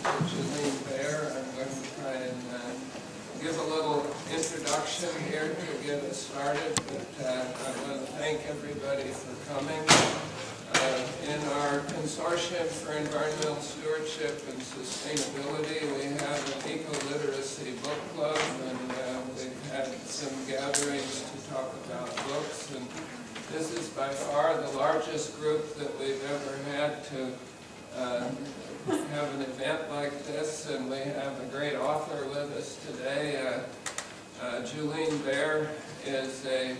Julene Bair. I'm going to try and give a little introduction here to get us started, but I want to thank everybody for coming. In our Consortium for Environmental Stewardship and Sustainability, we have an eco-literacy book club, and we've had some gatherings to talk about books. And this is by far the largest group that we've ever had to have an event like this, and we have a great author with us today. Julene Bair is a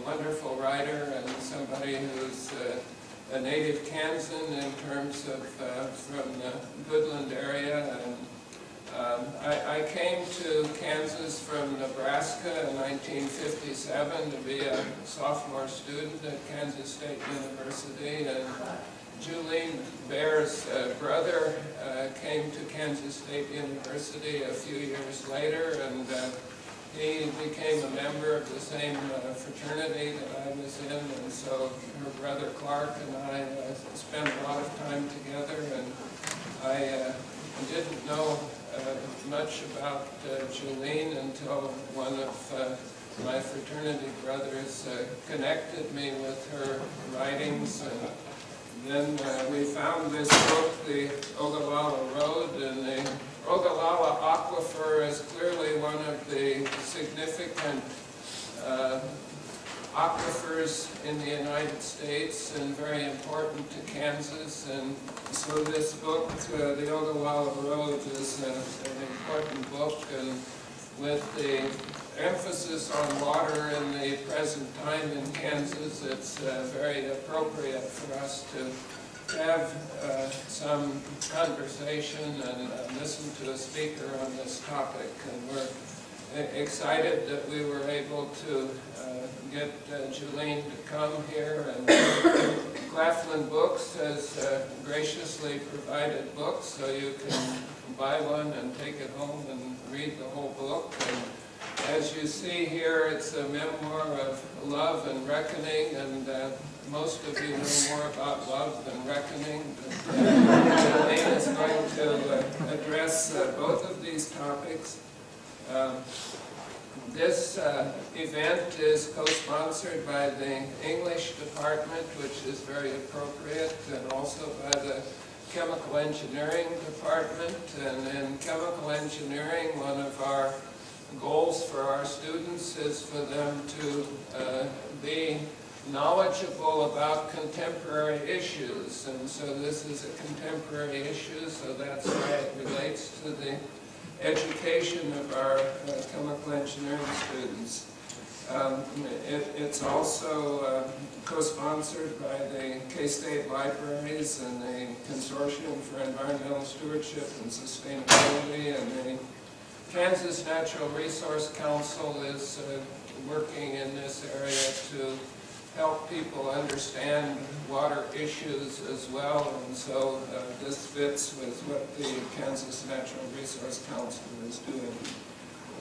wonderful writer and somebody who's a native Kansan in terms of from the Goodland area. And I came to Kansas from Nebraska in 1957 to be a sophomore student at Kansas State University, and Julene Bair's brother came to Kansas State University a few years later, and he became a member of the same fraternity that I was in, and so her brother Clark and I spent a lot of time together, and I didn't know much about Julene until one of my fraternity brothers connected me with her writings, and then we found this book, the Ogallala Road, and the Ogallala Aquifer is clearly one of the significant aquifers in the United States and very important to Kansas. And so this book, the Ogallala Road, is an important book, and with the emphasis on water in the present time in Kansas, it's very appropriate for us to have some conversation and listen to a speaker on this topic. And we're excited that we were able to get Julene to come here, and Claflin Books has graciously provided books, so you can buy one and take it home and read the whole book. And as you see here, it's a memoir of love and reckoning, and most of you know more about love than reckoning, but Julene is going to address both of these topics. This event is co-sponsored by the English department, which is very appropriate, and also by the Chemical Engineering department. And in Chemical Engineering, one of our goals for our students is for them to be knowledgeable about contemporary issues, and so this is a contemporary issue, so that's why it relates to the education of our chemical engineering students. It's also co-sponsored by the K-State Libraries and the Consortium for Environmental Stewardship and Sustainability, and the Kansas Natural Resource Council is working in this area to help people understand water issues as well, and so this fits with what the Kansas Natural Resource Council is doing.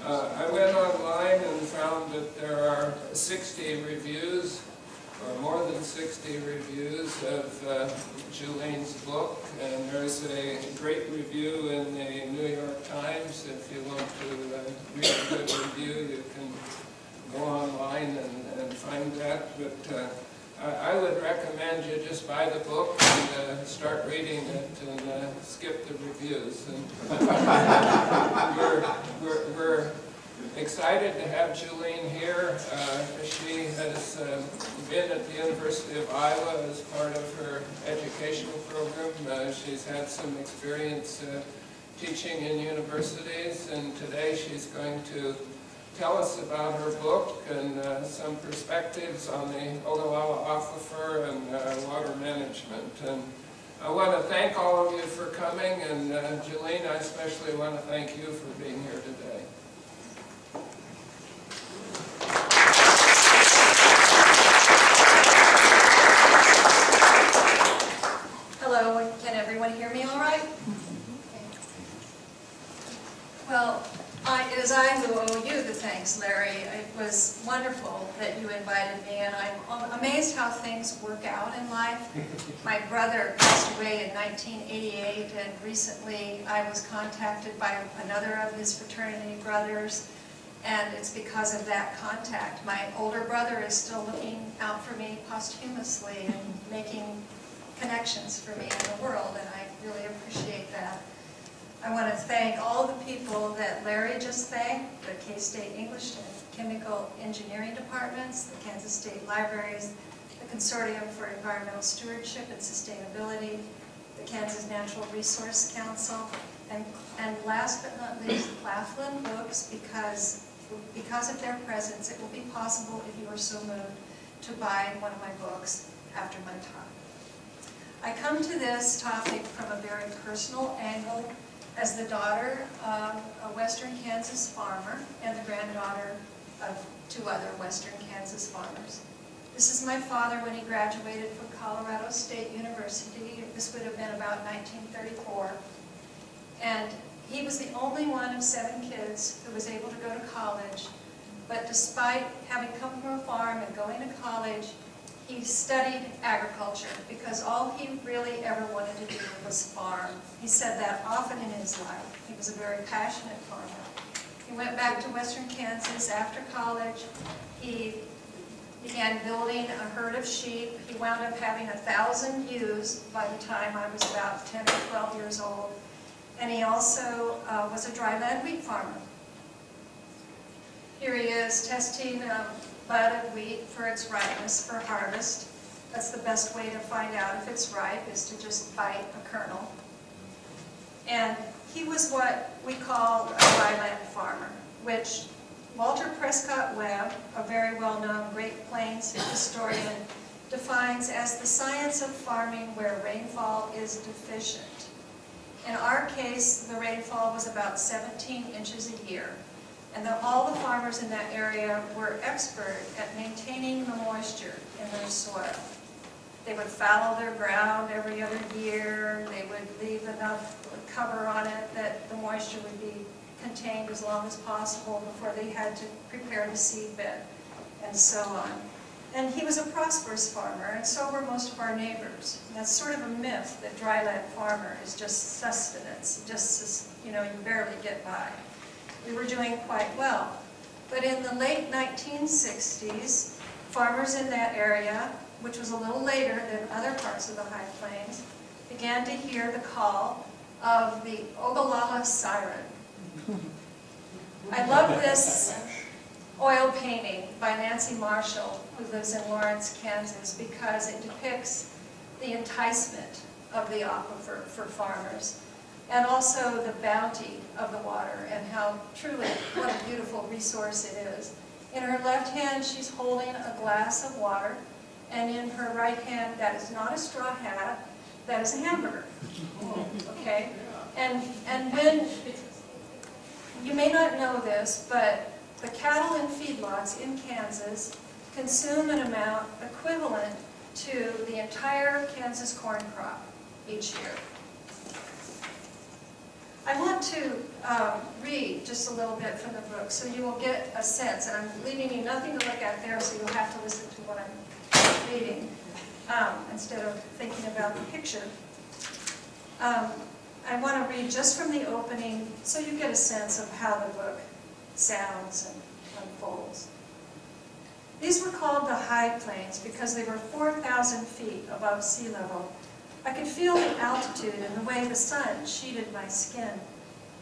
I went online and found that there are 60 reviews, or more than 60 reviews of Julene's book, and there's a great review in the New York Times. If you want to read a good review, you can go online and find that, but I would recommend you just buy the book and start reading it and skip the reviews. And we're excited to have Julene here. She has been at the University of Iowa as part of her educational program. She's had some experience teaching in universities, and today she's going to tell us about her book and some perspectives on the Ogallala Aquifer and water management. And I want to thank all of you for coming, and Julene, I especially want to thank you for being here today. Hello, can everyone hear me all right? Well, It is I who owe you the thanks, Larry. It was wonderful that you invited me, and I'm amazed how things work out in life. My brother passed away in 1988, and recently I was contacted by another of his fraternity brothers, and it's because of that contact. My older brother is still looking out for me posthumously and making connections for me in the world, and I really appreciate that. I want to thank all the people that Larry just thanked, the K-State English and Chemical Engineering Departments, the Kansas State Libraries, the Consortium for Environmental Stewardship and Sustainability, the Kansas Natural Resource Council, and last but not least, Claflin Books, because of their presence, it will be possible, if you are so moved, to buy one of my books after my talk. I come to this topic from a very personal angle, as the daughter of a Western Kansas farmer and the granddaughter of two other Western Kansas farmers. This is my father when he graduated from Colorado State University. This would have been about 1934. And he was the only one of 7 kids who was able to go to college. But despite having come from a farm and going to college, he studied agriculture because all he really ever wanted to do was farm. He said that often in his life. He was a very passionate farmer. He went back to Western Kansas after college. He began building a herd of sheep. He wound up having 1,000 ewes by the time I was about 10 or 12 years old. And he also was a dryland wheat farmer. Here he is testing bud of wheat for its ripeness for harvest. That's the best way to find out if it's ripe, is to just bite a kernel. And he was what we call a dryland farmer, which Walter Prescott Webb, a very well-known Great Plains historian, defines as the science of farming where rainfall is deficient. In our case, the rainfall was about 17 inches a year. And all the farmers in that area were expert at maintaining the moisture in their soil. They would fallow their ground every other year. They would leave enough cover on it that the moisture would be contained as long as possible before they had to prepare the seed bed, and so on. And he was a prosperous farmer, and so were most of our neighbors. And that's sort of a myth that dryland farmer is just sustenance, you barely get by. We were doing quite well. But in the late 1960s, farmers in that area, which was a little later than other parts of the High Plains, began to hear the call of the Ogallala siren. I love this oil painting by Nancy Marshall, who lives in Lawrence, Kansas, because it depicts the enticement of the aquifer for farmers, and also the bounty of the water, and how truly, what a beautiful resource it is. In her left hand, she's holding a glass of water, and in her right hand, that is not a straw hat, that is a hamburger. Okay? And when, you may not know this, but the cattle in feedlots in Kansas consume an amount equivalent to the entire Kansas corn crop each year. I want to read just a little bit from the book so you will get a sense, and I'm leaving you nothing to look at there, so you'll have to listen to what I'm reading instead of thinking about the picture. I want to read just from the opening so you get a sense of how the book sounds and unfolds. These were called the High Plains because they were 4,000 feet above sea level. I could feel the altitude and the way the sun sheeted my skin.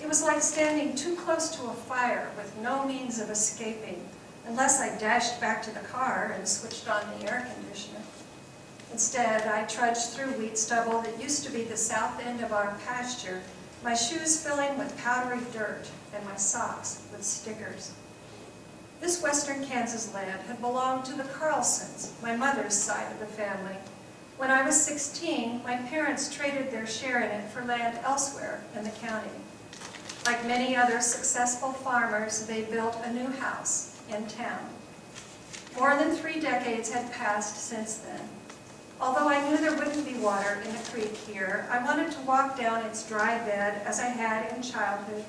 It was like standing too close to a fire with no means of escaping, unless I dashed back to the car and switched on the air conditioner. Instead, I trudged through wheat stubble that used to be the south end of our pasture, my shoes filling with powdery dirt and my socks with stickers. This western Kansas land had belonged to the Carlsons, my mother's side of the family. When I was 16, my parents traded their share in it for land elsewhere in the county. Like many other successful farmers, they built a new house in town. More than 3 decades had passed since then. Although I knew there wouldn't be water in the creek here, I wanted to walk down its dry bed as I had in childhood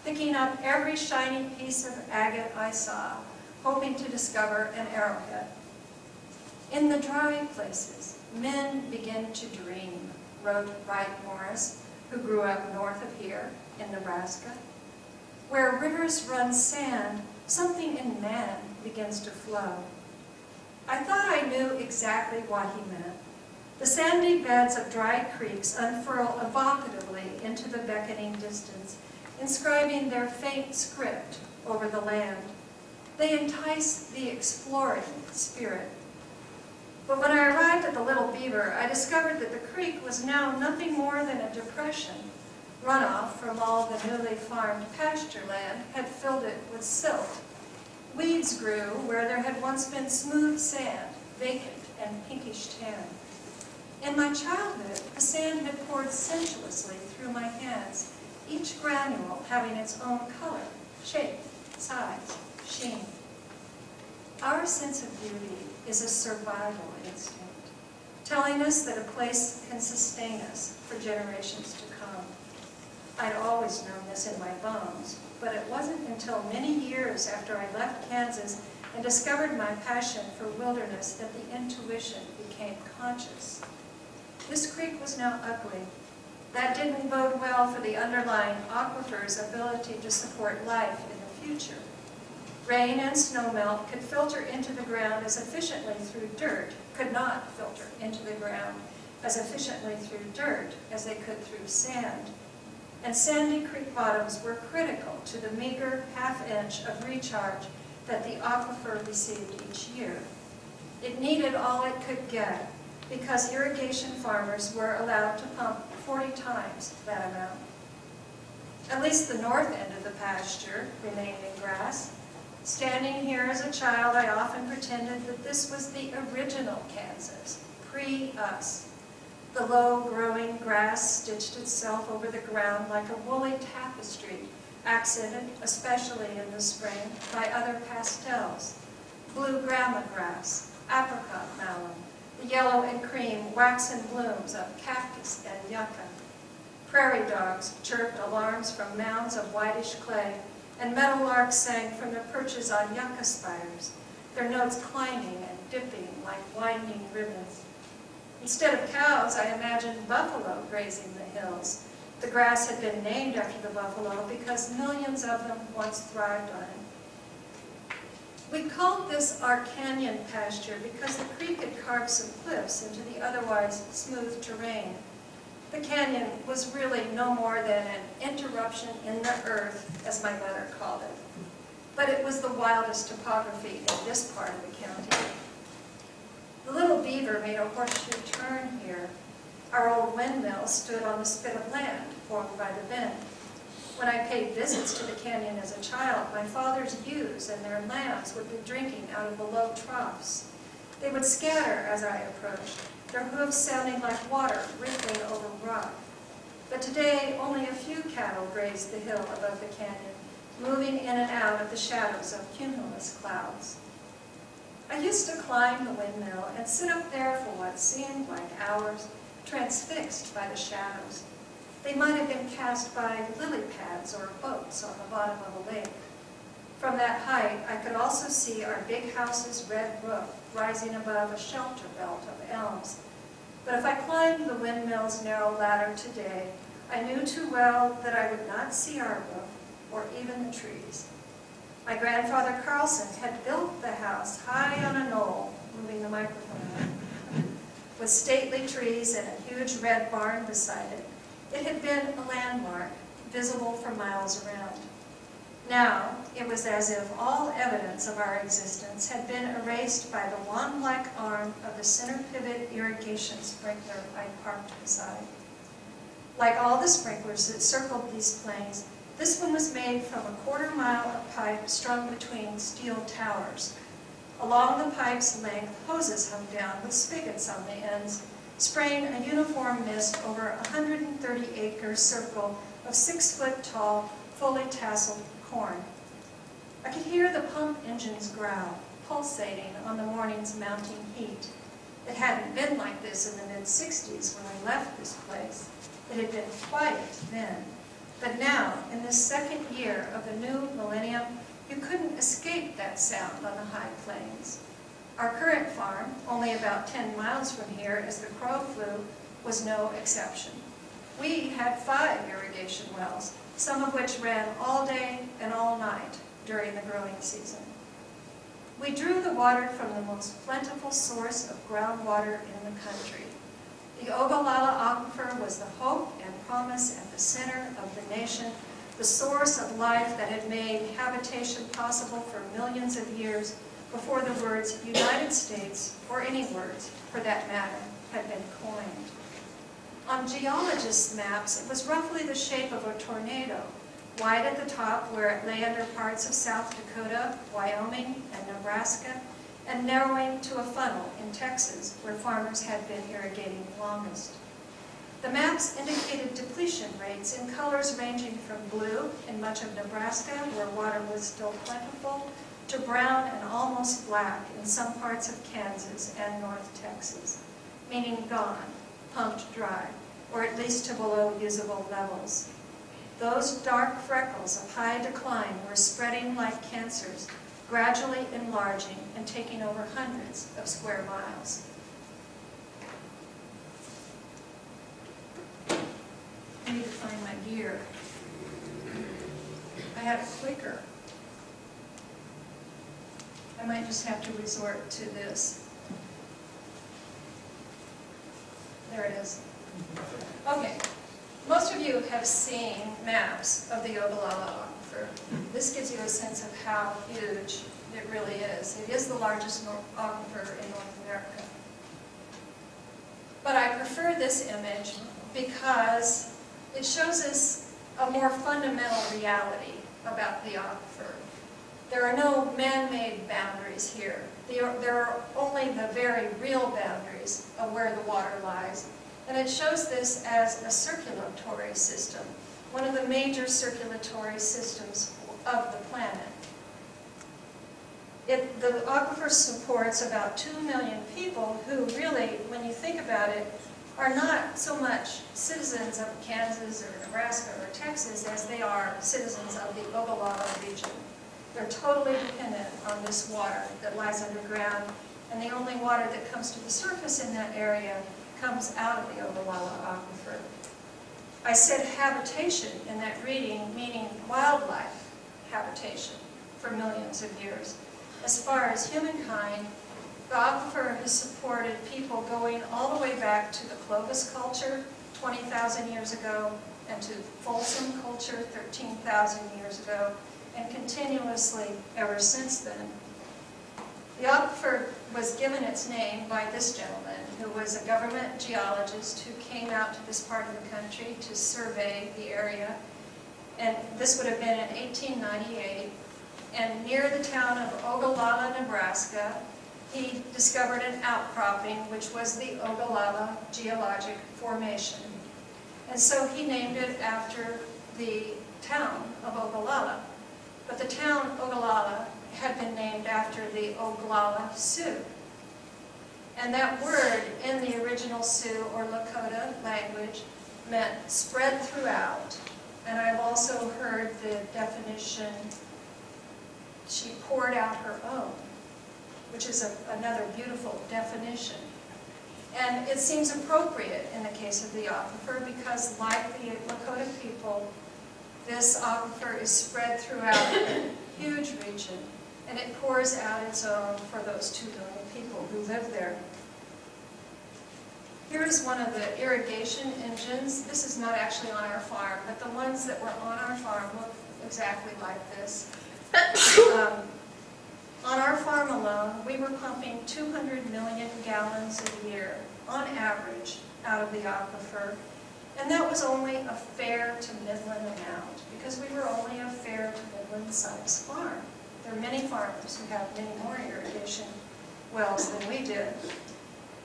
picking up every shiny piece of agate I saw, hoping to discover an arrowhead. In the dry places, men begin to dream, wrote Wright Morris, who grew up north of here in Nebraska. Where rivers run sand, something in man begins to flow. I thought I knew exactly what he meant. The sandy beds of dry creeks unfurl evocatively into the beckoning distance, inscribing their faint script over the land. They entice the exploring spirit. But when I arrived at the Little Beaver, I discovered that the creek was now nothing more than a depression. Runoff from all the newly farmed pasture land had filled it with silt. Weeds grew where there had once been smooth sand, vacant and pinkish tan. In my childhood, the sand had poured sensuously through my hands, each granule having its own color, shape, size, sheen. Our sense of beauty is a survival instinct, telling us that a place can sustain us for generations to come. I'd always known this in my bones, but it wasn't until many years after I left Kansas and discovered my passion for wilderness that the intuition became conscious. This creek was now ugly. That didn't bode well for the underlying aquifer's ability to support life in the future. Rain and snowmelt could filter into the ground as efficiently through dirt, could not filter into the ground as efficiently through dirt as they could through sand. And sandy creek bottoms were critical to the meager half-inch of recharge that the aquifer received each year. It needed all it could get because irrigation farmers were allowed to pump 40 times that amount. At least the north end of the pasture remained in grass. Standing here as a child, I often pretended that this was the original Kansas, pre-us. The low-growing grass stitched itself over the ground like a woolly tapestry, accented, especially in the spring, by other pastels. Blue grama grass, apricot mallow, the yellow and cream waxen blooms of cactus and yucca. Prairie dogs chirped alarms from mounds of whitish clay, and meadowlarks sang from their perches on yucca spires, their notes climbing and dipping like winding ribbons. Instead of cows, I imagined buffalo grazing the hills. The grass had been named after the buffalo because millions of them once thrived on it. We called this our canyon pasture because the creek had carved some cliffs into the otherwise smooth terrain. The canyon was really no more than an interruption in the earth, as my mother called it. But it was the wildest topography in this part of the county. The Little Beaver made a horseshoe turn here. Our old windmill stood on the spit of land formed by the bend. When I paid visits to the canyon as a child, my father's ewes and their lambs would be drinking out of the low troughs. They would scatter as I approached, their hooves sounding like water rippling over rock. But today, only a few cattle grazed the hill above the canyon, moving in and out of the shadows of cumulus clouds. I used to climb the windmill and sit up there for what seemed like hours, transfixed by the shadows. They might have been cast by lily pads or boats on the bottom of a lake. From that height, I could also see our big house's red roof rising above a shelter belt of elms. But if I climbed the windmill's narrow ladder today, I knew too well that I would not see our roof or even the trees. My grandfather Carlson had built the house high on a knoll, moving the microphone, with stately trees and a huge red barn beside it. It had been a landmark, visible for miles around. Now, it was as if all evidence of our existence had been erased by the wand-like arm of the center pivot irrigation sprinkler I parked beside. Like all the sprinklers that circled these plains, this one was made from a quarter-mile of pipe strung between steel towers. Along the pipe's length, hoses hung down with spigots on the ends, spraying a uniform mist over a 130-acre circle of 6-foot-tall, fully tasseled corn. I could hear the pump engines growl, pulsating on the morning's mounting heat. It hadn't been like this in the mid-60s when I left this place. It had been quiet then. But now, in this second year of the new millennium, you couldn't escape that sound on the high plains. Our current farm, only about 10 miles from here as the crow flew, was no exception. We had 5 irrigation wells, some of which ran all day and all night during the growing season. We drew the water from the most plentiful source of groundwater in the country. The Ogallala Aquifer was the hope and promise at the center of the nation, the source of life that had made habitation possible for millions of years before the words United States, or any words for that matter, had been coined. On geologists' maps, it was roughly the shape of a tornado, wide at the top where it lay under parts of South Dakota, Wyoming, and Nebraska, and narrowing to a funnel in Texas, where farmers had been irrigating longest. The maps indicated depletion rates in colors ranging from blue in much of Nebraska, where water was still plentiful, to brown and almost black in some parts of Kansas and North Texas, meaning gone, pumped dry, or at least to below usable levels. Those dark freckles of high decline were spreading like cancers, gradually enlarging and taking over hundreds of square miles. I need to find my gear. I had a clicker. I might just have to resort to this. There it is. Okay. Most of you have seen maps of the Ogallala Aquifer. This gives you a sense of how huge it really is. It is the largest aquifer in North America. But I prefer this image because it shows us a more fundamental reality about the aquifer. There are no man-made boundaries here. There are only the very real boundaries of where the water lies. And it shows this as a circulatory system, one of the major circulatory systems of the planet. The aquifer supports about 2 million people who really, when you think about it, are not so much citizens of Kansas or Nebraska or Texas as they are citizens of the Ogallala region. They're totally dependent on this water that lies underground, and the only water that comes to the surface in that area comes out of the Ogallala Aquifer. I said habitation in that reading, meaning wildlife habitation for millions of years. As far as humankind, the aquifer has supported people going all the way back to the Clovis culture 20,000 years ago and to Folsom culture 13,000 years ago, and continuously ever since then. The aquifer was given its name by this gentleman, who was a government geologist who came out to this part of the country to survey the area. And this would have been in 1898. And near the town of Ogallala, Nebraska, he discovered an outcropping, which was the Ogallala geologic formation. And so he named it after the town of Ogallala. But the town Ogallala had been named after the Ogallala Sioux. And that word in the original Sioux or Lakota language meant spread throughout. And I've also heard the definition, she poured out her own, which is another beautiful definition. And it seems appropriate in the case of the aquifer because, like the Lakota people, this aquifer is spread throughout a huge region, and it pours out its own for those 2 million people who live there. Here is one of the irrigation engines. This is not actually on our farm, but the ones that were on our farm look exactly like this. On our farm alone, we were pumping 200 million gallons a year, on average, out of the aquifer. And that was only a fair to midland amount, because we were only a fair to midland size farm. There are many farmers who have many more irrigation wells than we did.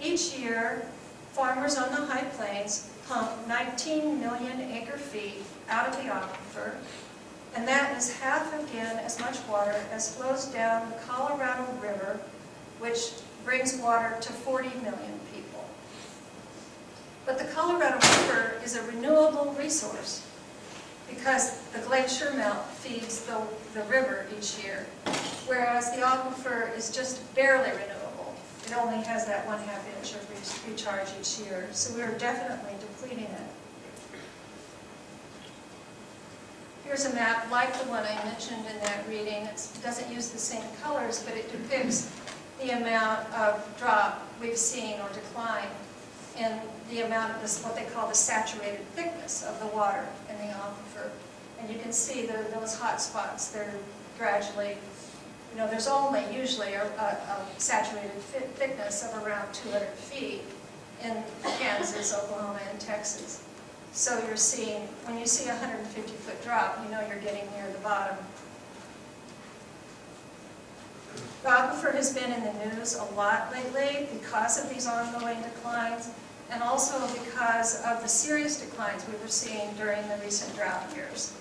Each year, farmers on the high plains pump 19 million acre feet out of the aquifer, and that is half again as much water as flows down the Colorado River, which brings water to 40 million people. But the Colorado River is a renewable resource. because the glacier melt feeds the river each year, whereas the aquifer is just barely renewable. It only has that 1/2 inch of recharge each year, so we're definitely depleting it. Here's a map like the one I mentioned in that reading. It doesn't use the same colors, but it depicts the amount of drop we've seen or decline in the amount of this, what they call the saturated thickness of the water in the aquifer. And you can see those hot spots, they're gradually, there's only usually a saturated thickness of around 200 feet in Kansas, Oklahoma, and Texas. So you're seeing, when you see a 150-foot drop, you're getting near the bottom. The aquifer has been in the news a lot lately because of these ongoing declines, and also because of the serious declines we were seeing during the recent drought years.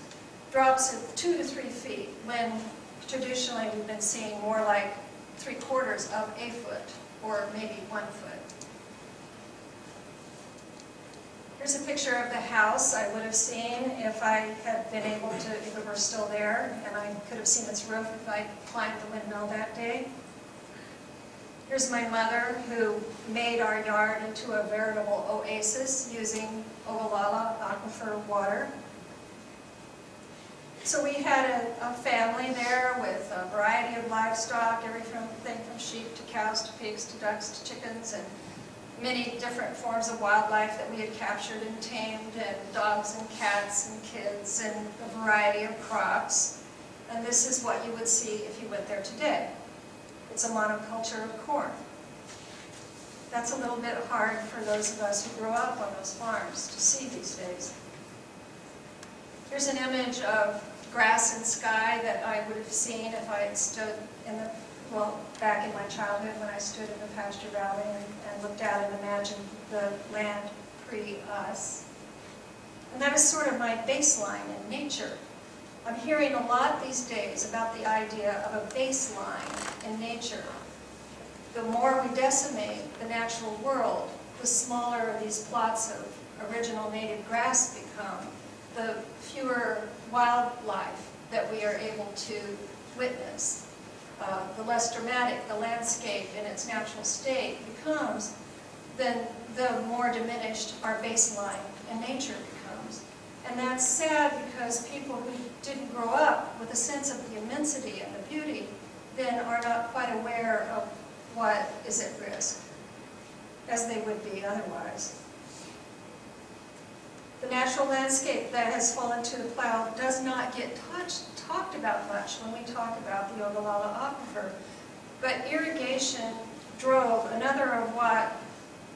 Drops of 2 to 3 feet, when traditionally we've been seeing more like 3/4 of a foot, or maybe 1 foot. Here's a picture of the house I would have seen if I had been able to, if it were still there, and I could have seen its roof if I climbed the windmill that day. Here's my mother, who made our yard into a veritable oasis using Ogallala Aquifer water. So we had a family there with a variety of livestock, everything from sheep to cows to pigs to ducks to chickens, and many different forms of wildlife that we had captured and tamed, and dogs and cats and kids, and a variety of crops. And this is what you would see if you went there today. It's a monoculture of corn. That's a little bit hard for those of us who grew up on those farms to see these days. Here's an image of grass and sky that I would have seen if I had stood in the, back in my childhood when I stood in the pasture valley and looked out and imagined the land pre-us. And that is sort of my baseline in nature. I'm hearing a lot these days about the idea of a baseline in nature. The more we decimate the natural world, the smaller these plots of original native grass become, the fewer wildlife that we are able to witness. The less dramatic the landscape in its natural state becomes, then the more diminished our baseline in nature becomes. And that's sad because people who didn't grow up with a sense of the immensity and the beauty then are not quite aware of what is at risk, as they would be otherwise. The natural landscape that has fallen to the plow does not get talked about much when we talk about the Ogallala Aquifer, but irrigation drove another of what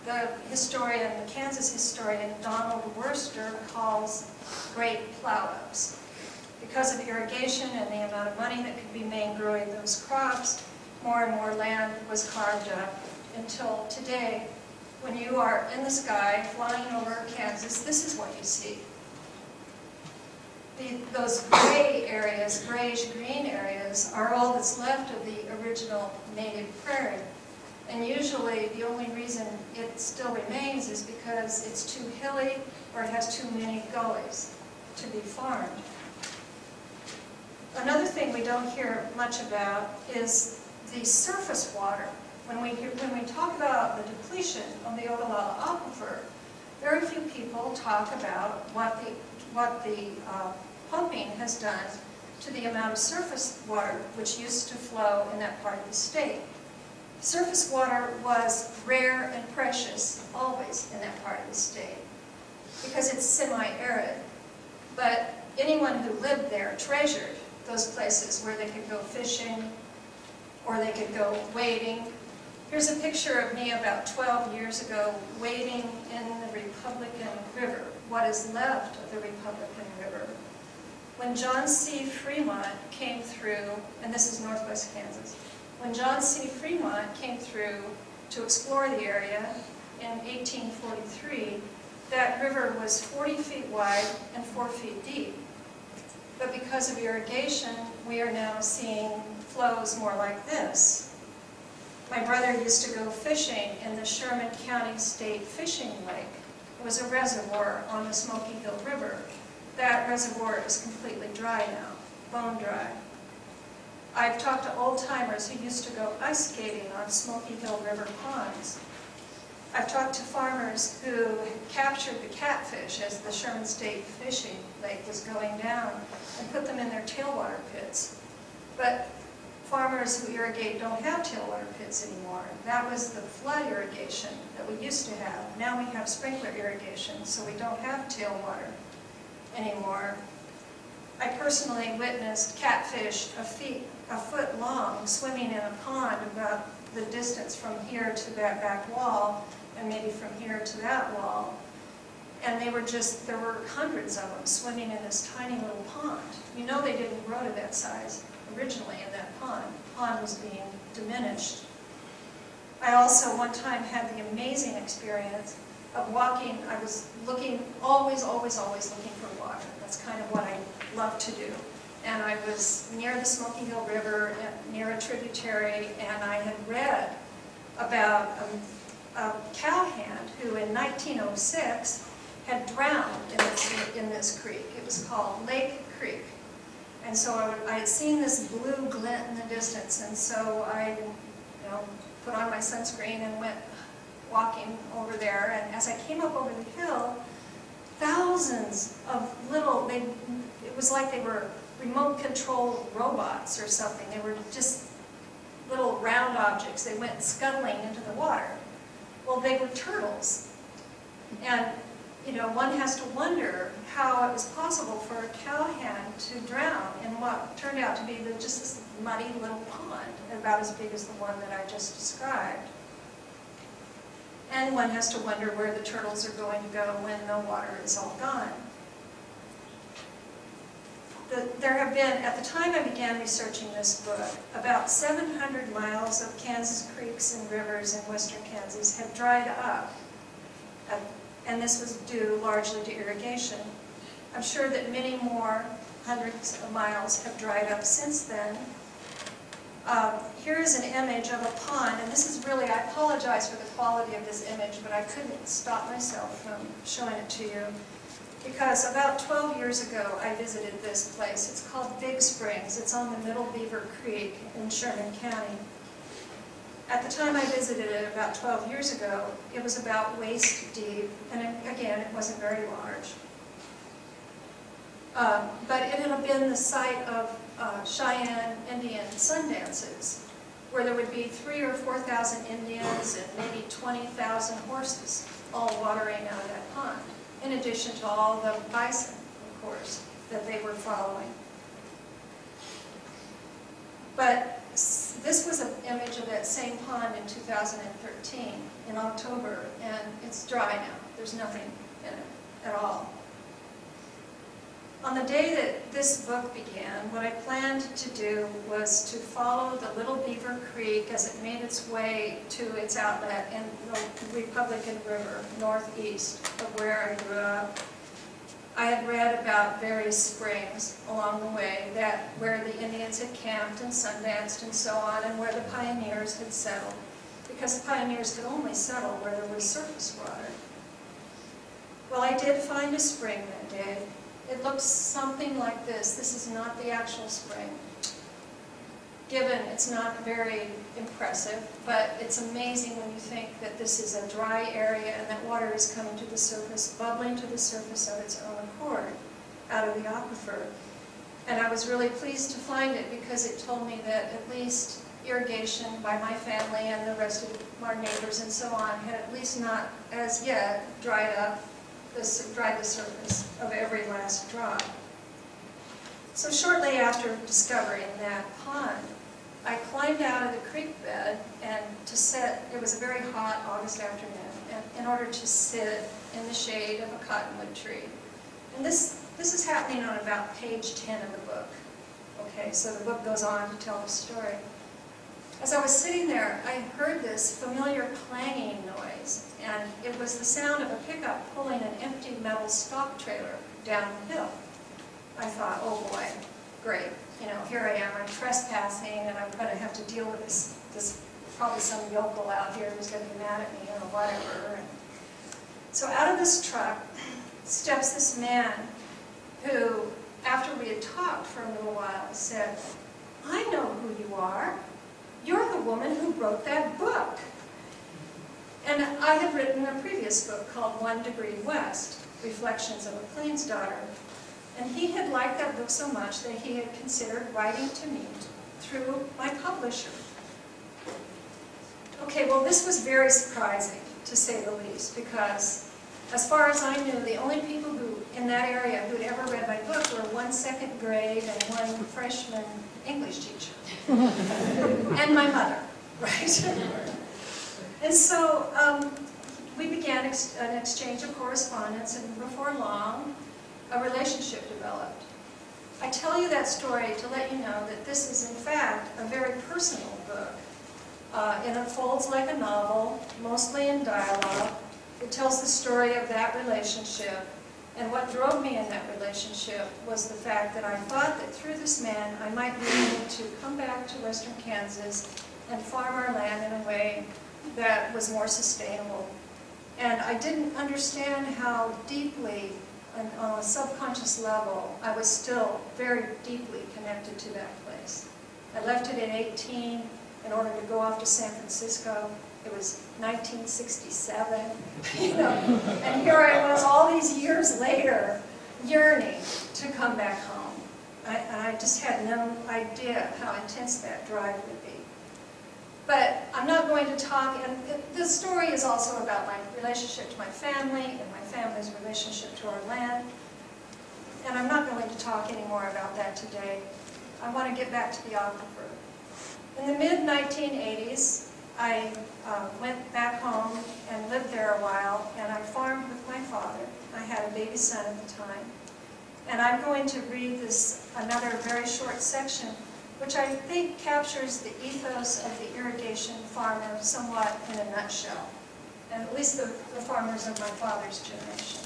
the Kansas historian Donald Worster calls great plow-ups. Because of irrigation and the amount of money that could be made growing those crops, more and more land was carved up until today, when you are in the sky flying over Kansas, this is what you see. Those gray areas, grayish-green areas, are all that's left of the original native prairie. And usually the only reason it still remains is because it's too hilly or it has too many gullies to be farmed. Another thing we don't hear much about is the surface water. When we talk about the depletion of the Ogallala Aquifer, very few people talk about what the pumping has done to the amount of surface water which used to flow in that part of the state. Surface water was rare and precious always in that part of the state because it's semi-arid. But anyone who lived there treasured those places where they could go fishing or they could go wading. Here's a picture of me about 12 years ago wading in the Republican River, what is left of the Republican River. When John C. Fremont came through, and this is northwest Kansas, when John C. Fremont came through to explore the area in 1843, that river was 40 feet wide and 4 feet deep. But because of irrigation, we are now seeing flows more like this. My brother used to go fishing in the Sherman County State Fishing Lake. It was a reservoir on the Smoky Hill River. That that reservoir is completely dry now, bone dry. I've talked to old timers who used to go ice skating on Smoky Hill River ponds. I've talked to farmers who captured the catfish as the Sherman State fishing lake was going down and put them in their tailwater pits. But farmers who irrigate don't have tailwater pits anymore. That was the flood irrigation that we used to have. Now we have sprinkler irrigation, so we don't have tailwater anymore. I personally witnessed catfish a foot long swimming in a pond about the distance from here to that back wall, and maybe from here to that wall. And there were hundreds of them swimming in this tiny little pond. You know they didn't grow to that size originally in that pond. The pond was being diminished. I also one time had the amazing experience of walking. I was always looking for water. That's kind of what I love to do. And I was near the Smoky Hill River, near a tributary, and I had read about a cowhand who in 1906 had drowned in this creek. It was called Lake Creek. And so I had seen this blue glint in the distance, and so I put on my sunscreen and went walking over there. And as I came up over the hill, thousands of little, it was like they were remote control robots or something. They were just little round objects. They went scuttling into the water. Well, they were turtles. And one has to wonder how it was possible for a cowhand to drown in what turned out to be just this muddy little pond, about as big as the one that I just described. And one has to wonder where the turtles are going to go when the water is all gone. There have been, at the time I began researching this book, about 700 miles of Kansas creeks and rivers in western Kansas have dried up. And this was due largely to irrigation. I'm sure that many more hundreds of miles have dried up since then. Here is an image of a pond, and this is really, I apologize for the quality of this image, but I couldn't stop myself from showing it to you. Because about 12 years ago, I visited this place. It's called Big Springs. It's on the Middle Beaver Creek in Sherman County. At the time I visited it about 12 years ago, it was about waist deep, and again, it wasn't very large. But it had been the site of Cheyenne Indian sun dances, where there would be 3,000 or 4,000 Indians and maybe 20,000 horses all watering out of that pond, in addition to all the bison, of course, that they were following. But this was an image of that same pond in 2013, in October, and it's dry now. There's nothing in it at all. On the day that this book began, what I planned to do was to follow the Little Beaver Creek as it made its way to its outlet in the Republican River, northeast of where I grew up. I had read about various springs along the way, where the Indians had camped and sundanced and so on, and where the pioneers had settled, because the pioneers could only settle where there was surface water. Well, I did find a spring that day. It looks something like this. This is not the actual spring. Given it's not very impressive, but it's amazing when you think that this is a dry area and that water is coming to the surface, bubbling to the surface of its own accord out of the aquifer. And I was really pleased to find it because it told me that at least irrigation by my family and the rest of our neighbors and so on had at least not as yet dried the surface of every last drop. So shortly after discovering that pond, I climbed out of the creek bed and it was a very hot August afternoon, in order to sit in the shade of a cottonwood tree. And this is happening on about page 10 of the book. Okay, so the book goes on to tell the story. As I was sitting there, I heard this familiar clanging noise, and it was the sound of a pickup pulling an empty metal stock trailer down the hill. I thought, oh boy, great. Here I am, I'm trespassing, and I'm going to have to deal with this probably some yokel out here who's going to be mad at me or whatever. And so out of this truck steps this man who, after we had talked for a little while, said, "I know who you are. You're the woman who wrote that book." And I had written a previous book called 1 Degree West, Reflections of a Plains Daughter. And he had liked that book so much that he had considered writing to me through my publisher. Okay, well, this was very surprising, to say the least, because as far as I knew, the only people who in that area who'd ever read my book were one second grade and one freshman English teacher. And my mother, right? And so we began an exchange of correspondence, and before long, a relationship developed. I tell you that story to let you know that this is, in fact, a very personal book. It unfolds like a novel, mostly in dialogue. It tells the story of that relationship. And what drove me in that relationship was the fact that I thought that through this man, I might be able to come back to western Kansas and farm our land in a way that was more sustainable. And I didn't understand how deeply, on a subconscious level, I was still very deeply connected to that place. I left it at 18 in order to go off to San Francisco. It was 1967, you know, and here I was all these years later, yearning to come back home. And I just had no idea how intense that drive would be. But I'm not going to talk, and this story is also about my relationship to my family and my family's relationship to our land. And I'm not going to talk any more about that today. I want to get back to the aquifer. In the mid-1980s, I went back home and lived there a while, and I farmed with my father. I had a baby son at the time. And I'm going to read another very short section, which I think captures the ethos of the irrigation farmer somewhat in a nutshell, and at least the farmers of my father's generation.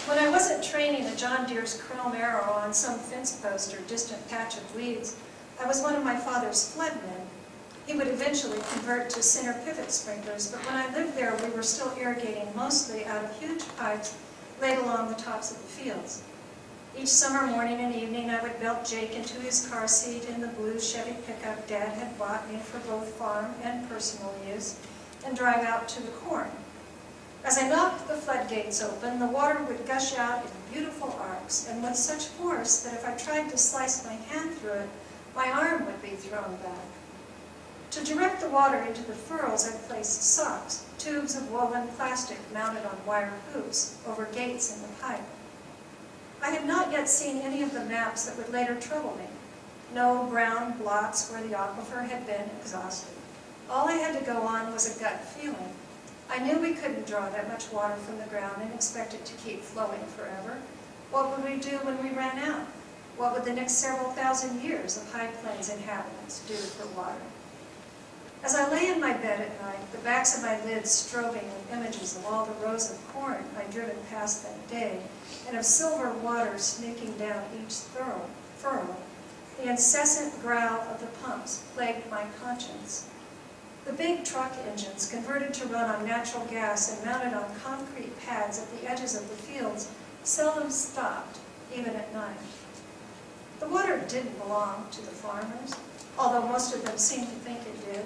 When I wasn't training a John Deere's chrome arrow on some fence post or distant patch of weeds, I was one of my father's floodmen. He would eventually convert to center pivot sprinklers, but when I lived there, we were still irrigating mostly out of huge pipes laid along the tops of the fields. Each summer morning and evening, I would belt Jake into his car seat in the blue Chevy pickup Dad had bought me for both farm and personal use, and drive out to the corn. As I knocked the floodgates open, the water would gush out in beautiful arcs, and with such force that if I tried to slice my hand through it, my arm would be thrown back. To direct the water into the furrows, I placed socks, tubes of woven plastic mounted on wire hoops, over gates in the pipe. I had not yet seen any of the maps that would later trouble me. No brown blots where the aquifer had been exhausted. All I had to go on was a gut feeling. I knew we couldn't draw that much water from the ground and expect it to keep flowing forever. What would we do when we ran out? What would the next several thousand years of High Plains inhabitants do for water? As I lay in my bed at night, the backs of my lids strobing with images of all the rows of corn I'd driven past that day, and of silver water snaking down each furrow, the incessant growl of the pumps plagued my conscience. The big truck engines, converted to run on natural gas and mounted on concrete pads at the edges of the fields, seldom stopped, even at night. The water didn't belong to the farmers, although most of them seemed to think it did.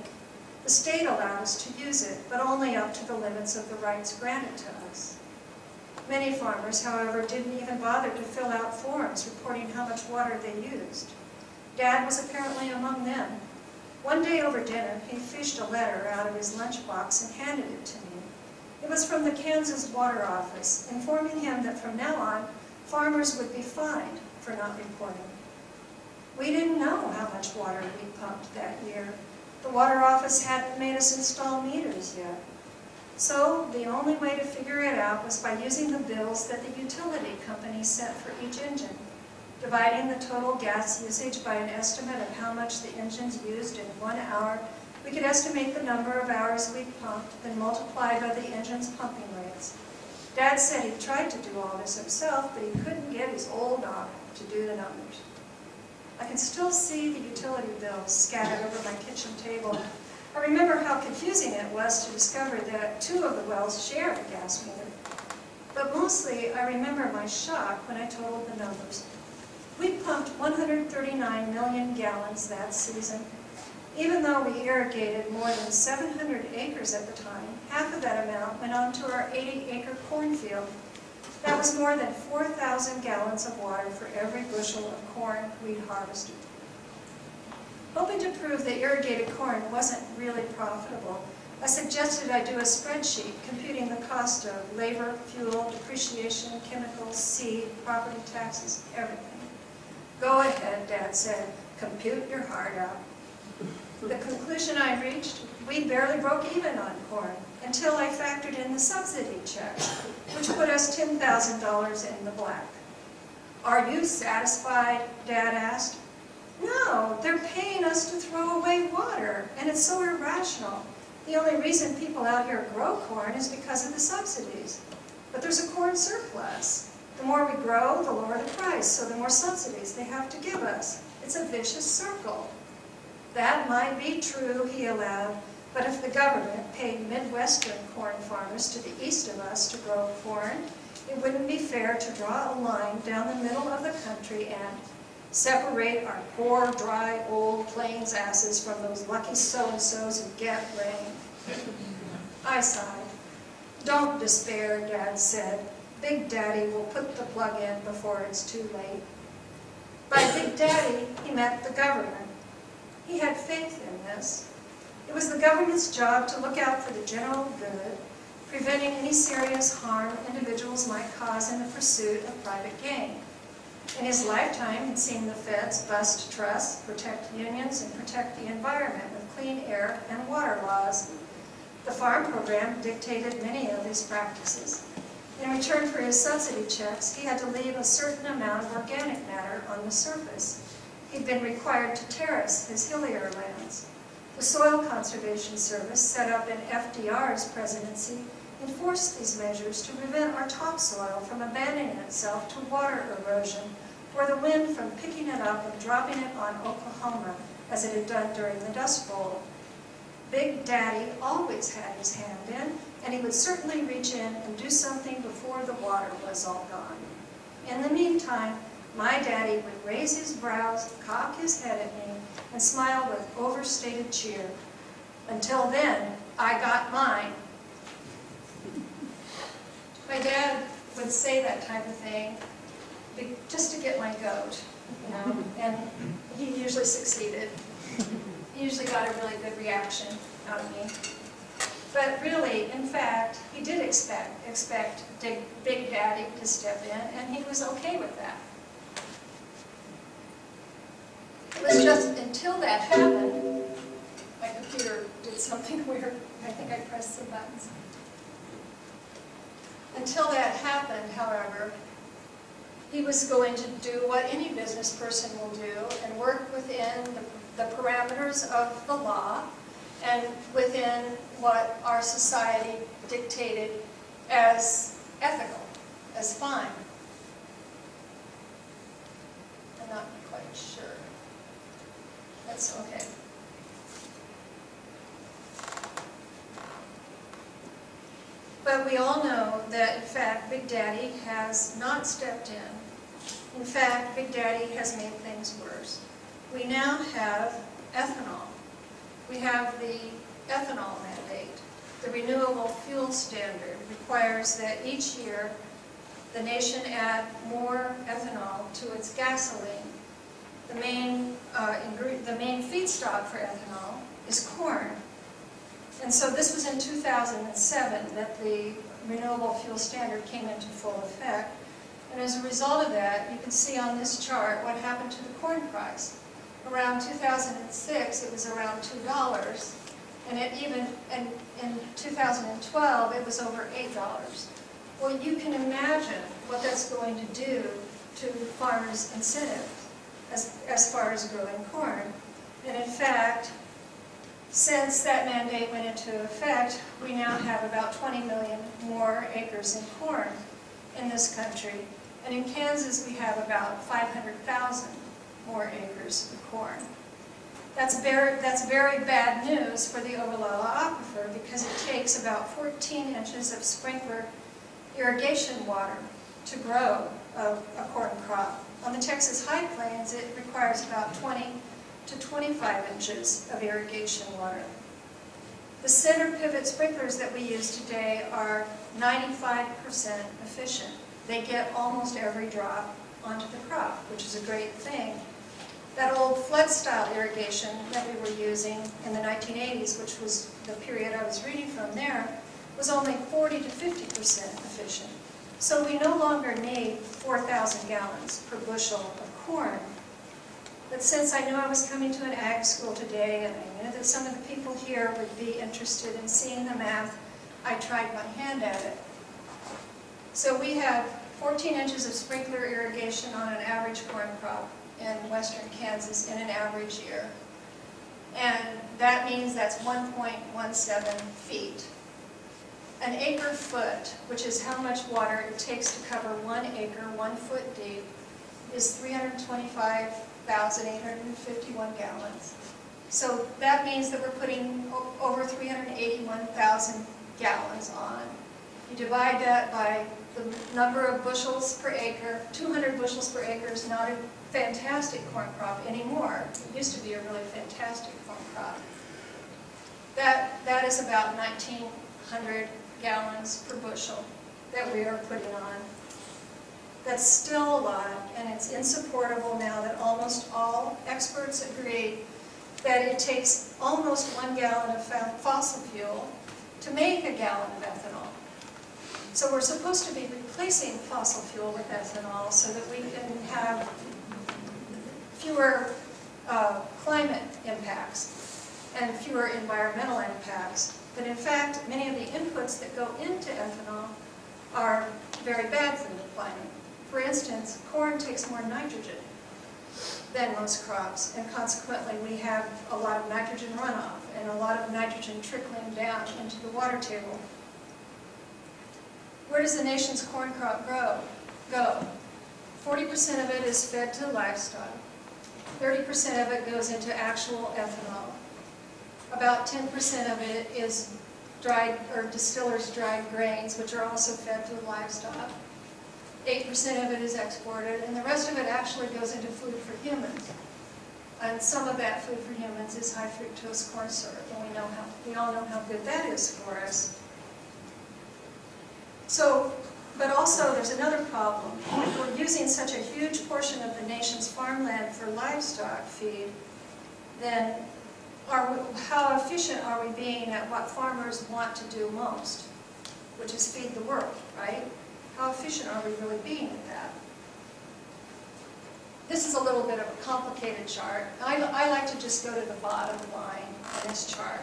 The state allowed us to use it, but only up to the limits of the rights granted to us. Many farmers, however, didn't even bother to fill out forms reporting how much water they used. Dad was apparently among them. One day over dinner, he fished a letter out of his lunchbox and handed it to me. It was from the Kansas Water Office, informing him that from now on, farmers would be fined for not reporting. We didn't know how much water we pumped that year. The water office hadn't made us install meters yet. So the only way to figure it out was by using the bills that the utility company sent for each engine. Dividing the total gas usage by an estimate of how much the engines used in 1 hour, we could estimate the number of hours we pumped, then multiply by the engine's pumping rates. Dad said he tried to do all this himself, but he couldn't get his old dog to do the numbers. I can still see the utility bills scattered over my kitchen table I remember how confusing it was to discover that 2 of the wells shared a gas meter. But mostly, I remember my shock when I totaled the numbers. We pumped 139 million gallons that season. Even though we irrigated more than 700 acres at the time, half of that amount went on to our 80-acre cornfield. That was more than 4,000 gallons of water for every bushel of corn we'd harvested. Hoping to prove that irrigated corn wasn't really profitable, I suggested I do a spreadsheet computing the cost of labor, fuel, depreciation, chemicals, seed, property taxes, everything. Go ahead, Dad said, compute your heart out. The conclusion I reached, we barely broke even on corn until I factored in the subsidy check, which put us $10,000 in the black. Are you satisfied? Dad asked. No, they're paying us to throw away water, and it's so irrational. The only reason people out here grow corn is because of the subsidies. But there's a corn surplus. The more we grow, the lower the price, so the more subsidies they have to give us. It's a vicious circle. That might be true, he allowed, but if the government paid Midwestern corn farmers to the east of us to grow corn, it wouldn't be fair to draw a line down the middle of the country and separate our poor, dry, old plains asses from those lucky so-and-sos who get rain. I sighed. Don't despair, Dad said. Big Daddy will put the plug in before it's too late. By Big Daddy, he meant the government. He had faith in this. It was the government's job to look out for the general good, preventing any serious harm individuals might cause in the pursuit of private gain. In his lifetime, he'd seen the feds bust trusts, protect unions, and protect the environment with clean air and water laws. The farm program dictated many of these practices. In return for his subsidy checks, he had to leave a certain amount of organic matter on the surface. He'd been required to terrace his hillier lands. The Soil Conservation Service, set up in FDR's presidency, enforced these measures to prevent our topsoil from abandoning itself to water erosion, or the wind from picking it up and dropping it on Oklahoma, as it had done during the Dust Bowl. Big Daddy always had his hand in, and he would certainly reach in and do something before the water was all gone. In the meantime, my daddy would raise his brows, cock his head at me, and smile with overstated cheer. Until then, I got mine. My dad would say that type of thing just to get my goat, you know, and he usually succeeded. He usually got a really good reaction out of me. But really, in fact, he did expect Big Daddy to step in, and he was okay with that. It was just until that happened, my computer did something weird. I think I pressed some buttons. Until that happened, however, he was going to do what any business person will do and work within the parameters of the law and within what our society dictated as ethical, as fine. I'm not quite sure. That's okay. But we all know that, in fact, Big Daddy has not stepped in. In fact, Big Daddy has made things worse. We now have ethanol. We have the ethanol mandate. The renewable fuel standard requires that each year the nation add more ethanol to its gasoline. The main feedstock for ethanol is corn. And so this was in 2007 that the renewable fuel standard came into full effect. And as a result of that, you can see on this chart what happened to the corn price. Around 2006, it was around $2, and in 2012, it was over $8. Well, you can imagine what that's going to do to farmers' incentives as far as growing corn. And in fact, since that mandate went into effect, we now have about 20 million more acres in corn in this country. And in Kansas, we have about 500,000 more acres of corn. That's very bad news for the Ogallala Aquifer because it takes about 14 inches of sprinkler irrigation water to grow a corn crop. On the Texas High Plains, it requires about 20 to 25 inches of irrigation water. The center pivot sprinklers that we use today are 95% efficient. They get almost every drop onto the crop, which is a great thing. That old flood-style irrigation that we were using in the 1980s, which was the period I was reading from there, was only 40 to 50% efficient. So we no longer need 4,000 gallons per bushel of corn. But since I knew I was coming to an ag school today, and I knew that some of the people here would be interested in seeing the math, I tried my hand at it. So we have 14 inches of sprinkler irrigation on an average corn crop in western Kansas in an average year. And that means that's 1.17 feet. An acre foot, which is how much water it takes to cover 1 acre, 1 foot deep, is 325,851 gallons. So that means that we're putting over 381,000 gallons on. You divide that by the number of bushels per acre. 200 bushels per acre is not a fantastic corn crop anymore. It used to be a really fantastic corn crop. That is about 1,900 gallons per bushel that we are putting on. That's still a lot, and it's insupportable now that almost all experts agree that it takes almost 1 gallon of fossil fuel to make a gallon of ethanol. So we're supposed to be replacing fossil fuel with ethanol so that we can have fewer climate impacts and fewer environmental impacts. But in fact, many of the inputs that go into ethanol are very bad for the climate. For instance, corn takes more nitrogen than most crops, and consequently we have a lot of nitrogen runoff and a lot of nitrogen trickling down into the water table. Where does the nation's corn crop go? 40% of it is fed to livestock. 30% of it goes into actual ethanol. About 10% of it is dried or distillers' dried grains, which are also fed to livestock. 8% of it is exported, and the rest of it actually goes into food for humans. And some of that food for humans is high fructose corn syrup, and we all know how good that is for us. So, but also there's another problem. If we're using such a huge portion of the nation's farmland for livestock feed, then how efficient are we being at what farmers want to do most, which is feed the world, right? How efficient are we really being at that? This is a little bit of a complicated chart. I like to just go to the bottom line on this chart.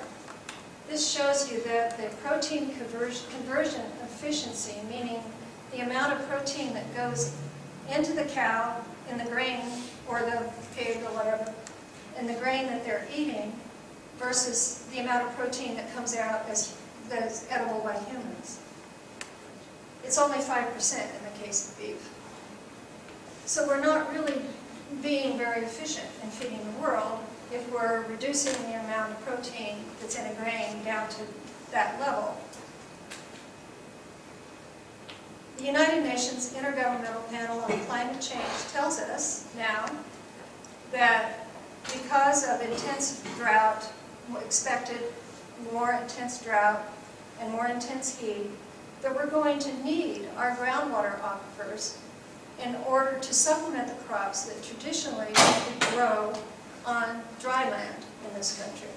This shows you that the protein conversion efficiency, meaning the amount of protein that goes into the cow in the grain or the pig or whatever, in the grain that they're eating, versus the amount of protein that comes out as edible by humans. It's only 5% in the case of beef. So we're not really being very efficient in feeding the world if we're reducing the amount of protein that's in a grain down to that level. The United Nations Intergovernmental Panel on Climate Change tells us now that because of intense drought, expected more intense drought and more intense heat, that we're going to need our groundwater aquifers in order to supplement the crops that traditionally we grow on dry land in this country.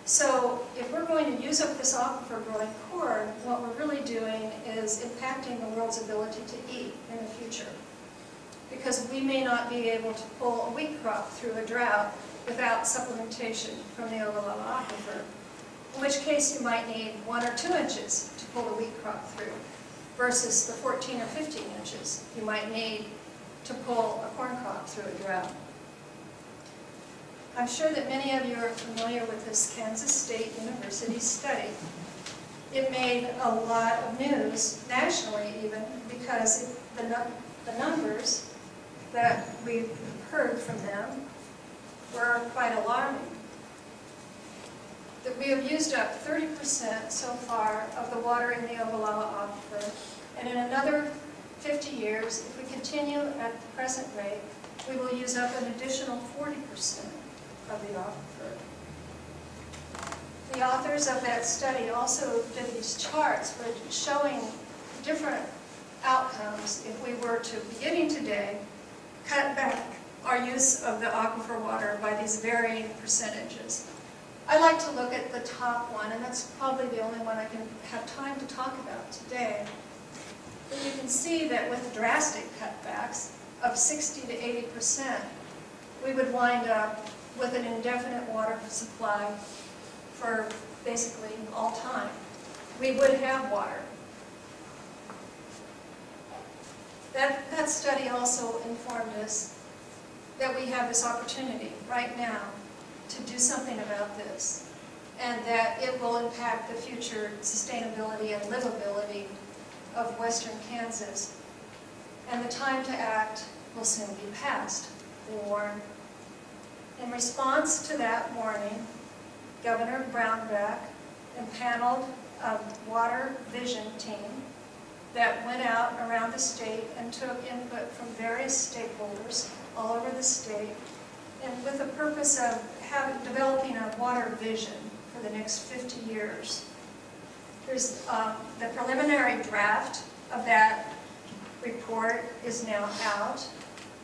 So if we're going to use up this aquifer growing corn, what we're really doing is impacting the world's ability to eat in the future. Because we may not be able to pull a wheat crop through a drought without supplementation from the Ogallala Aquifer, in which case you might need 1 or 2 inches to pull the wheat crop through, versus the 14 or 15 inches you might need to pull a corn crop through a drought. I'm sure that many of you are familiar with this Kansas State University study. It made a lot of news, nationally even, because the numbers that we've heard from them were quite alarming. That we have used up 30% so far of the water in the Ogallala Aquifer, and in another 50 years, if we continue at the present rate, we will use up an additional 40% of the aquifer. The authors of that study also did these charts showing different outcomes if we were to, beginning today, cut back our use of the aquifer water by these varying percentages. I like to look at the top one, and that's probably the only one I can have time to talk about today. But you can see that with drastic cutbacks of 60 to 80%, we would wind up with an indefinite water supply for basically all time. We would have water. That study also informed us that we have this opportunity right now to do something about this, and that it will impact the future sustainability and livability of western Kansas. And the time to act will soon be past, they warned. In response to that warning, Governor Brownback impaneled a water vision team that went out around the state and took input from various stakeholders all over the state, and with the purpose of developing a water vision for the next 50 years. There's the preliminary draft of that report is now out,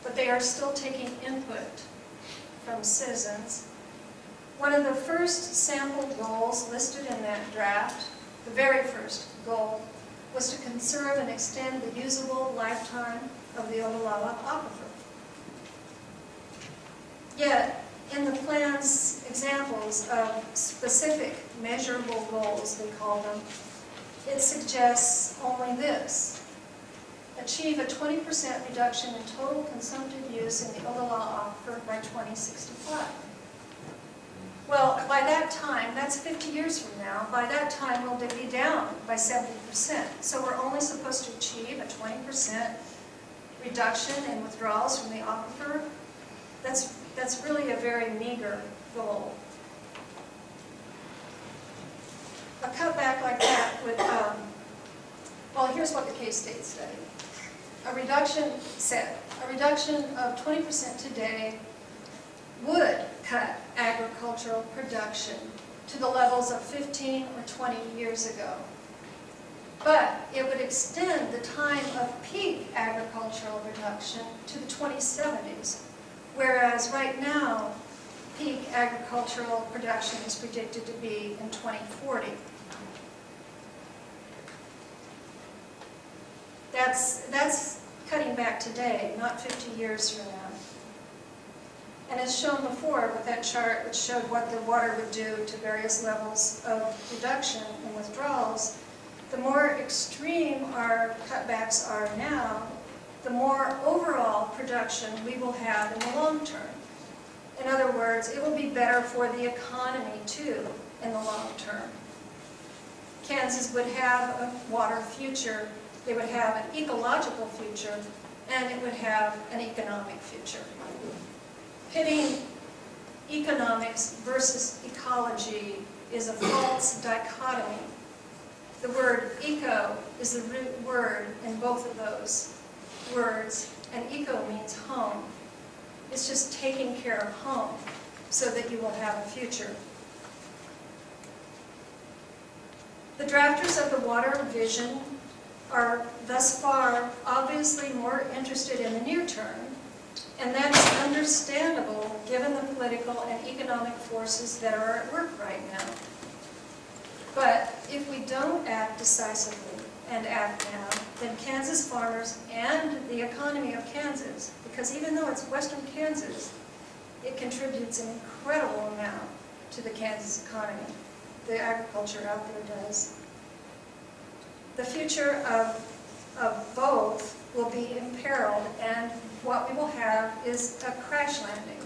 but they are still taking input from citizens. One of the first sample goals listed in that draft, the very first goal, was to conserve and extend the usable lifetime of the Ogallala Aquifer. Yet, in the plan's examples of specific measurable goals, they call them, it suggests only this: achieve a 20% reduction in total consumptive use in the Ogallala Aquifer by 2065. Well, by that time, that's 50 years from now, by that time we'll be down by 70%. So we're only supposed to achieve a 20% reduction in withdrawals from the aquifer. That's really a very meager goal. A cutback like that would, well, here's what the K-State study. A reduction of 20% today would cut agricultural production to the levels of 15 or 20 years ago. But it would extend the time of peak agricultural production to the 2070s, whereas right now, peak agricultural production is predicted to be in 2040. That's cutting back today, not 50 years from now. And as shown before with that chart which showed what the water would do to various levels of reduction and withdrawals, the more extreme our cutbacks are now, the more overall production we will have in the long term. In other words, it will be better for the economy too in the long term. Kansas would have a water future, it would have an ecological future, and it would have an economic future. Pitting economics versus ecology is a false dichotomy. The word eco is the root word in both of those words, and eco means home. It's just taking care of home so that you will have a future. The drafters of the water vision are thus far obviously more interested in the near term, and that is understandable given the political and economic forces that are at work right now. But if we don't act decisively and act now, then Kansas farmers and the economy of Kansas, because even though it's western Kansas, it contributes an incredible amount to the Kansas economy. The agriculture out there does. The future of both will be imperiled, and what we will have is a crash landing.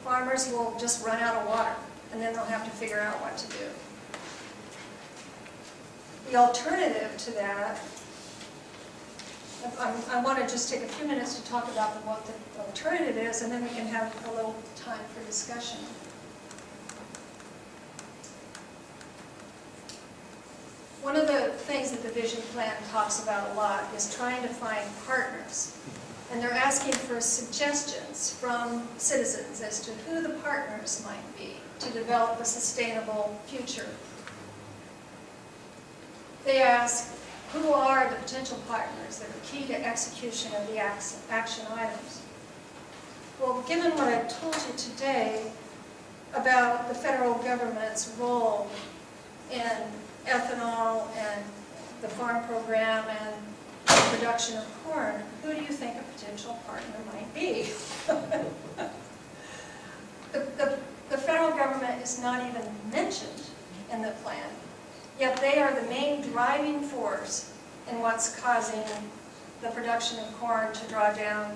Farmers will just run out of water, and then they'll have to figure out what to do. The alternative to that, I want to just take a few minutes to talk about what the alternative is, and then we can have a little time for discussion. One of the things that the vision plan talks about a lot is trying to find partners. And they're asking for suggestions from citizens as to who the partners might be to develop a sustainable future. They ask, who are the potential partners that are key to execution of the action items? Well, given what I've told you today about the federal government's role in ethanol and the farm program and the production of corn, who do you think a potential partner might be? The federal government is not even mentioned in the plan, yet they are the main driving force in what's causing the production of corn to draw down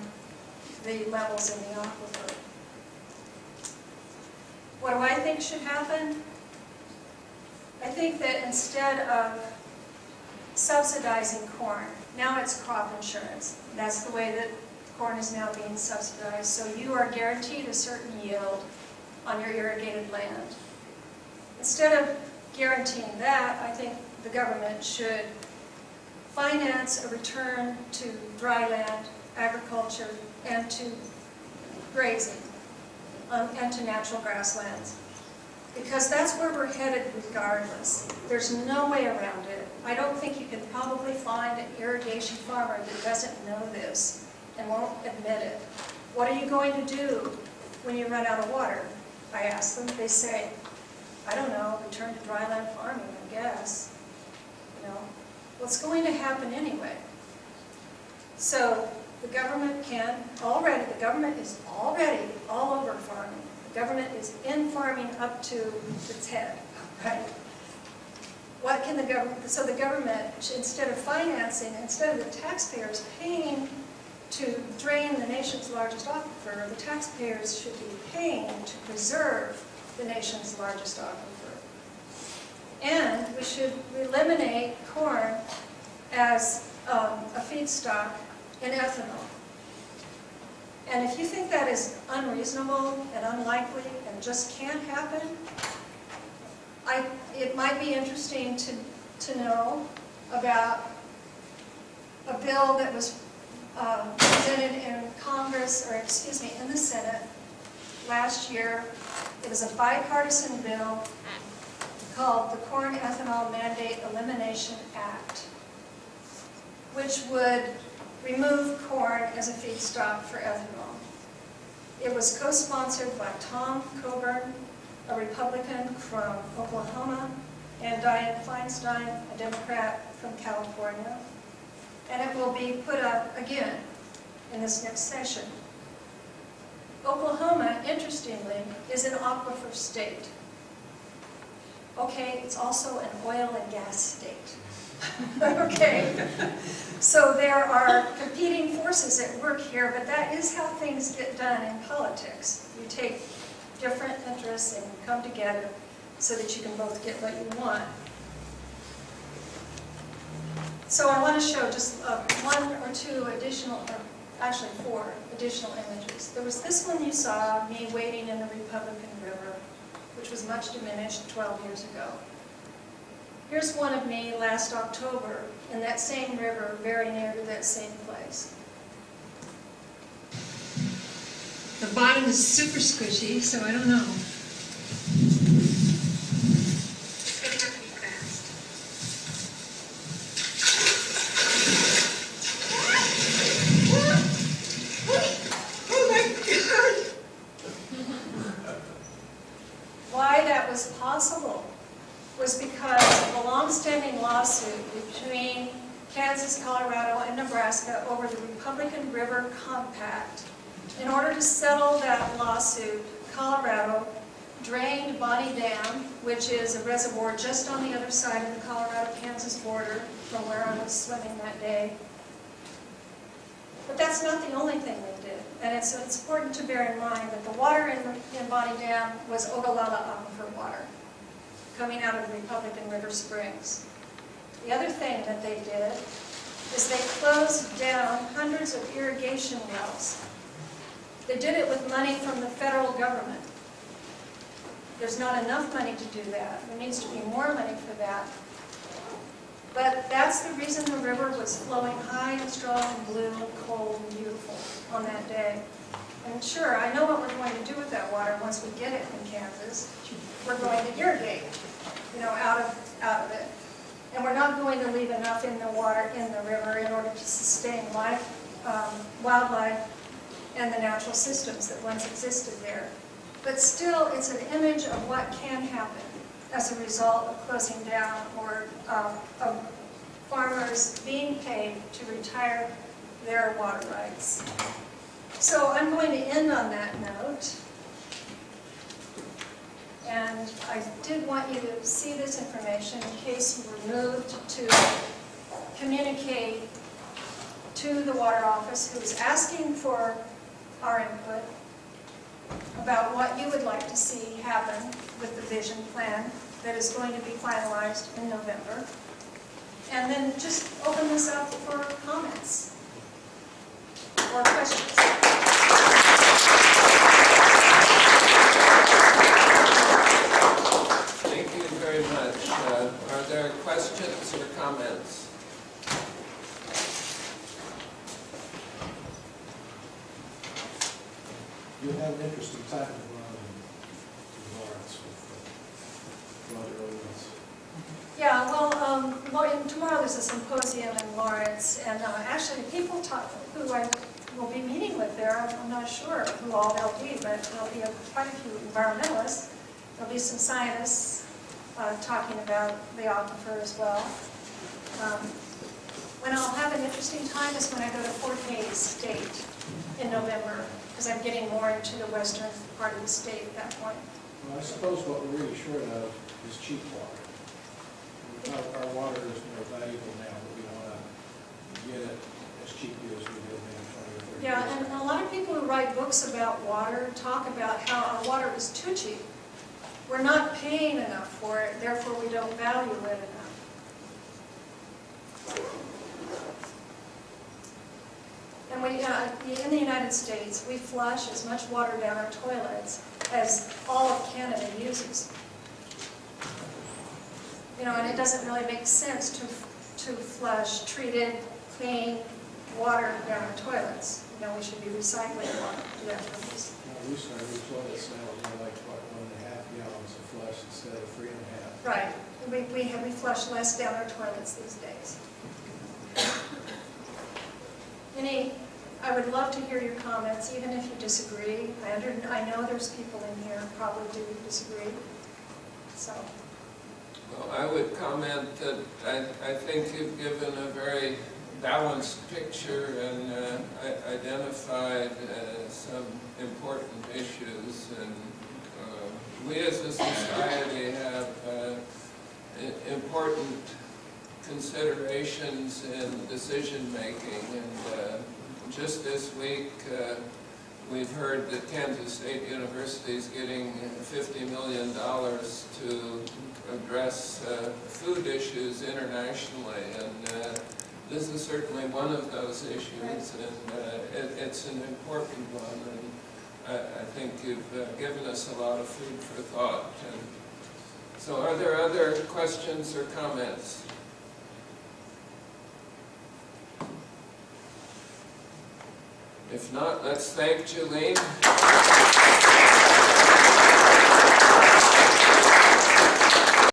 the levels in the aquifer. What do I think should happen? I think that instead of subsidizing corn, now it's crop insurance. That's the way that corn is now being subsidized. So you are guaranteed a certain yield on your irrigated land. Instead of guaranteeing that, I think the government should finance a return to dry land, agriculture, and to grazing, and to natural grasslands. Because that's where we're headed regardless. There's no way around it. I don't think you can probably find an irrigation farmer that doesn't know this and won't admit it. What are you going to do when you run out of water? I ask them. They say, I don't know, return to dryland farming, I guess. You know, what's going to happen anyway? So the government the government is already all over farming. The government is in farming up to its head, right? What can the government, so the government, instead of the taxpayers paying to drain the nation's largest aquifer, the taxpayers should be paying to preserve the nation's largest aquifer. And we should eliminate corn as a feedstock in ethanol. And if you think that is unreasonable and unlikely and just can't happen, it might be interesting to know about a bill that was presented in Congress, or excuse me, in the Senate last year. It was a bipartisan bill called the Corn Ethanol Mandate Elimination Act, which would remove corn as a feedstock for ethanol. It was co-sponsored by Tom Coburn, a Republican from Oklahoma, and Dianne Feinstein, a Democrat from California. And it will be put up again in this next session. Oklahoma, interestingly, is an aquifer state. Okay, it's also an oil and gas state. Okay, so there are competing forces at work here, but that is how things get done in politics. You take different interests and come together so that you can both get what you want. So I want to show just one or two additional, or actually 4 additional images. There was this one you saw, me wading in the Republican River, which was much diminished 12 years ago. Here's one of me last October in that same river, very near to that same place. The bottom is super squishy, so I don't know. It's going to have to be fast. Oh my God! Why that was possible was because of a long-standing lawsuit between Kansas, Colorado, and Nebraska over the Republican River Compact. In order to settle that lawsuit, Colorado drained Bonnie Dam, which is a reservoir just on the other side of the Colorado-Kansas border from where I was swimming that day. But that's not the only thing they did. And it's important to bear in mind that the water in Bonnie Dam was Ogallala Aquifer water, coming out of the Republican River Springs. The other thing that they did is they closed down hundreds of irrigation wells. They did it with money from the federal government. There's not enough money to do that. There needs to be more money for that. But that's the reason the river was flowing high and strong and blue and cold and beautiful on that day. And sure, I know what we're going to do with that water once we get it in Kansas. We're going to irrigate, out of it. And we're not going to leave enough in the water, in the river, in order to sustain life, wildlife, and the natural systems that once existed there. But still, it's an image of what can happen as a result of closing down or of farmers being paid to retire their water rights. So I'm going to end on that note. And I did want you to see this information in case you were moved to communicate to the water office, who is asking for our input about what you would like to see happen with the vision plan that is going to be finalized in November. And then just open this up for comments or questions. Thank you very much. Are there questions or comments? You'll have an interesting time in Lawrence with the water ordinance. Yeah, well, tomorrow there's a symposium in Lawrence, and actually people who I will be meeting with there, I'm not sure who all they'll be, but there'll be quite a few environmentalists. There'll be some scientists talking about the aquifer as well. When I'll have an interesting time is when I go to Fort Hays State in November, because I'm getting more into the western part of the state at that point. Well, I suppose what we're really short of is cheap water. Our water is more valuable now, but we want to get it as cheaply as we did maybe 20 or 30 years Yeah, and ago. a lot of people who write books about water talk about how our water is too cheap. We're not paying enough for it, therefore we don't value it enough. And in the United States, we flush as much water down our toilets as all of Canada uses. And it doesn't really make sense to flush treated, clean water down our toilets. We should be recycling water to that purpose. Recently, our toilets now are like, what, 1.5 gallons of flush instead of 3.5. Right. We flush less down our toilets these days. I would love to hear your comments, even if you disagree. I know there's people in here who probably do disagree. So. Well, I would comment that I think you've given a very balanced picture and identified some important issues. And we as a society have important considerations in decision making. And just this week, we've heard that Kansas State University is getting $50 million to address food issues internationally, and this is certainly one of those issues, and it's an important one, and I think you've given us a lot of food for thought. And so are there other questions or comments? If not, let's thank Julene.